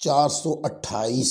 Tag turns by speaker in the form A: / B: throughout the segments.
A: 428۔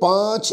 A: 5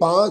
A: 5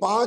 A: 5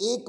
A: 1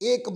A: 1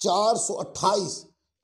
A: 428،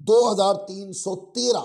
A: 2313۔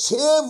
A: 6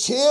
A: 6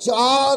A: 4